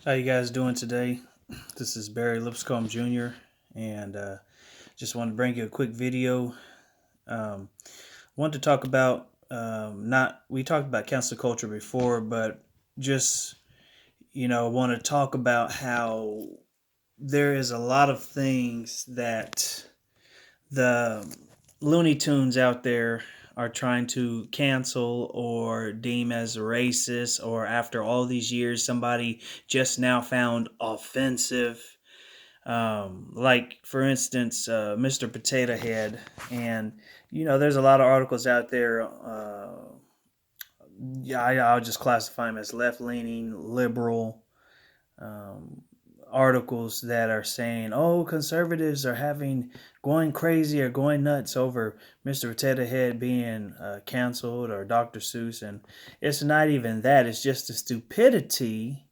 How you guys doing today? This is Barry Lipscomb Jr. and just wanted to bring you a quick video. Um, Want to talk about not we talked about cancel culture before, but just want to talk about how there is a lot of things that the Looney Tunes out there are trying to cancel or deem as racist, or after all these years, somebody just now found offensive. Like, for instance, Mr. Potato Head. And, there's a lot of articles out there. Yeah, I'll just classify them as left leaning, liberal, um, articles that are saying, "Oh, conservatives are going crazy or going nuts over Mr. Potato Head being canceled, or Dr. Seuss," and it's not even that. It's just the stupidity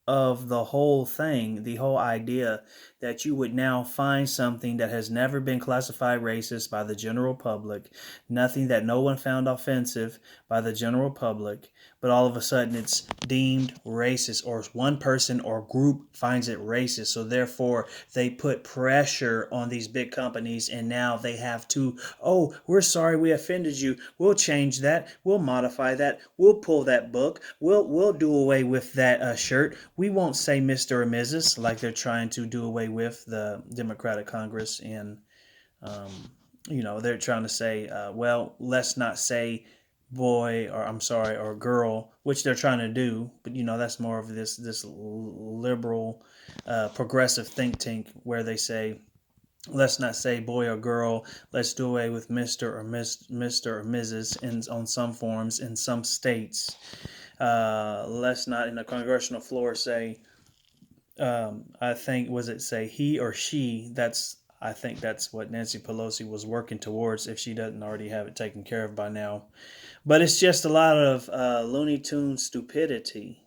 of the whole thing, the whole idea that you would now find something that has never been classified racist by the general public, nothing that no one found offensive by the general public, but all of a sudden it's deemed racist, or one person or group finds it racist. So therefore they put pressure on these big companies, and now they have to, "Oh, we're sorry we offended you. We'll change that. We'll modify that. We'll pull that book. We'll do away with that shirt. We won't say Mr. or Mrs." Like they're trying to do away with the Democratic Congress. And um, they're trying to say, well, let's not say boy, or I'm sorry, or girl, which they're trying to do. But that's more of this liberal, progressive think tank, where they say, let's not say boy or girl. Let's do away with Mr. or Mrs. On some forms in some states. Let's not, in the congressional floor, say, I think, was it say he or she? I think that's what Nancy Pelosi was working towards, if she doesn't already have it taken care of by now. But it's just a lot of Looney Tune stupidity.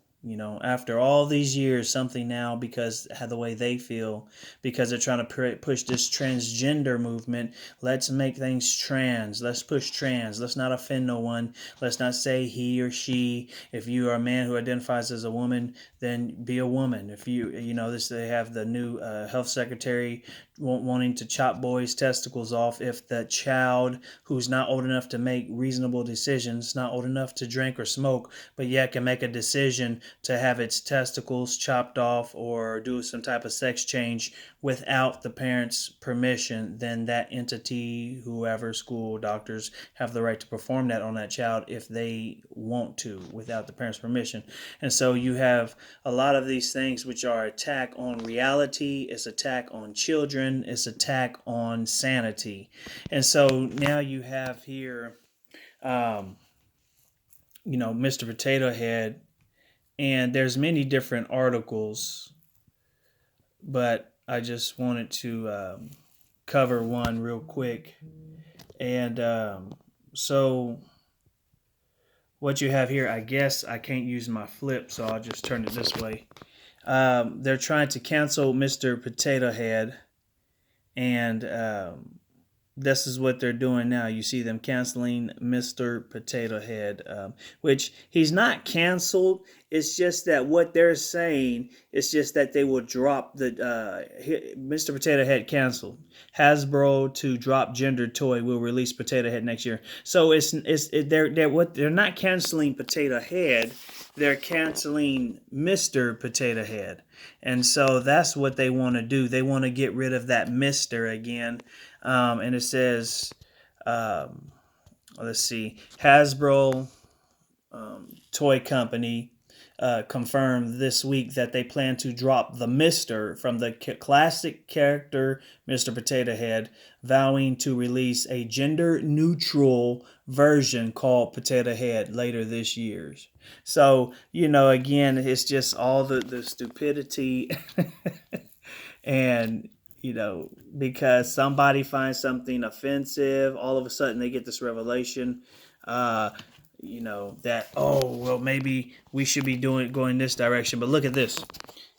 After all these years, something now, because how the way they feel, because they're trying to push this transgender movement. Let's make things trans. Let's push trans. Let's not offend no one. Let's not say he or she. If you are a man who identifies as a woman, then be a woman. If this, they have the new health secretary wanting to chop boys' testicles off if the child who's not old enough to make reasonable decisions, not old enough to drink or smoke, but yet can make a decision to have its testicles chopped off or do some type of sex change without the parents' permission, then that entity, whoever, school, doctors, have the right to perform that on that child if they want to, without the parents' permission. And so you have a lot of these things which are attack on reality, it's attack on children, it's attack on sanity. And so now you have here, um, Mr. Potato Head, and there's many different articles, but I just wanted to cover one real quick. And so what you have here, I guess I can't use my flip, so I'll just turn it this way. They're trying to cancel Mr. Potato Head, and this is what they're doing now. You see them canceling Mr. Potato Head, which he's not canceled. It's just that what they're saying is just that they will drop the Mr. Potato Head canceled. Hasbro to drop gender toy will release Potato Head next year. So they're not canceling Potato Head. They're canceling Mr. Potato Head. And so that's what they want to do. They want to get rid of that Mr. again. And it says, let's see, Hasbro toy company confirmed this week that they plan to drop the Mr. from the classic character Mr. Potato Head, vowing to release a gender-neutral version called Potato Head later this year. So, again, it's just all the stupidity and, because somebody finds something offensive, all of a sudden they get this revelation, that, oh, well, maybe we should be going this direction. But look at this.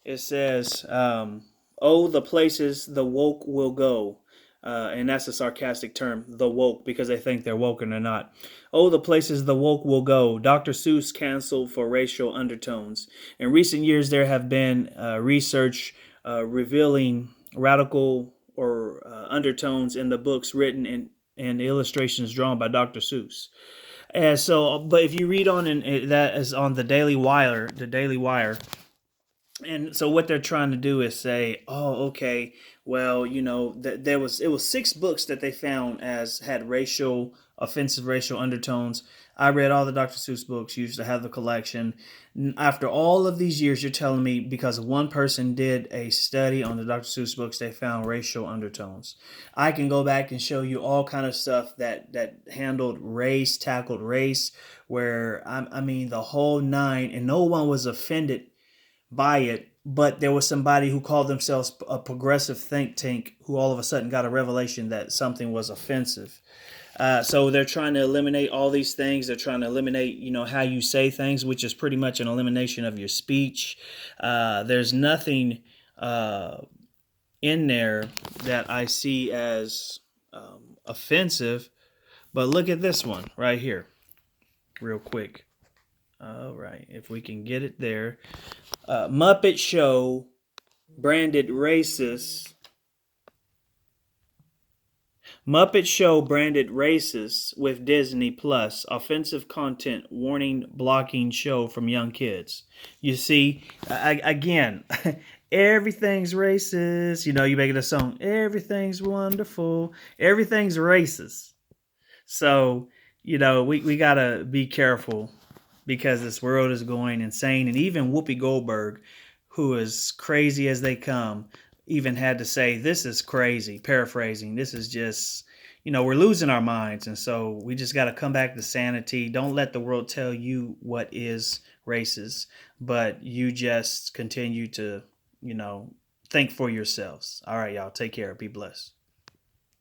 It says, oh, the places the woke will go. And that's a sarcastic term, the woke, because they think they're woke and they're not. Oh, the places the woke will go. Dr. Seuss canceled for racial undertones. In recent years, there have been research revealing radical or undertones in the books written and illustrations drawn by Dr. Seuss. And so, but if you read on, and that is on the Daily Wire, and so what they're trying to do is say, oh, okay, well, it was six books that they found as had offensive racial undertones. I read all the Dr. Seuss books, used to have the collection. After all of these years, you're telling me because one person did a study on the Dr. Seuss books, they found racial undertones. I can go back and show you all kind of stuff that tackled race, where I mean the whole nine, and no one was offended by it, but there was somebody who called themselves a progressive think tank who all of a sudden got a revelation that something was offensive. So they're trying to eliminate all these things. They're trying to eliminate, how you say things, which is pretty much an elimination of your speech. There's nothing in there that I see as offensive. But look at this one right here, real quick. All right, if we can get it there. Muppet Show branded racist. Muppet Show branded racist with Disney Plus. Offensive content warning blocking show from young kids. You see, again, everything's racist. You make it a song. Everything's wonderful. Everything's racist. So, we got to be careful because this world is going insane. And even Whoopi Goldberg, who is crazy as they come, even had to say, this is crazy, paraphrasing. This is just, we're losing our minds. And so we just got to come back to sanity. Don't let the world tell you what is racist, but you just continue to, think for yourselves. All right, y'all, take care. Be blessed.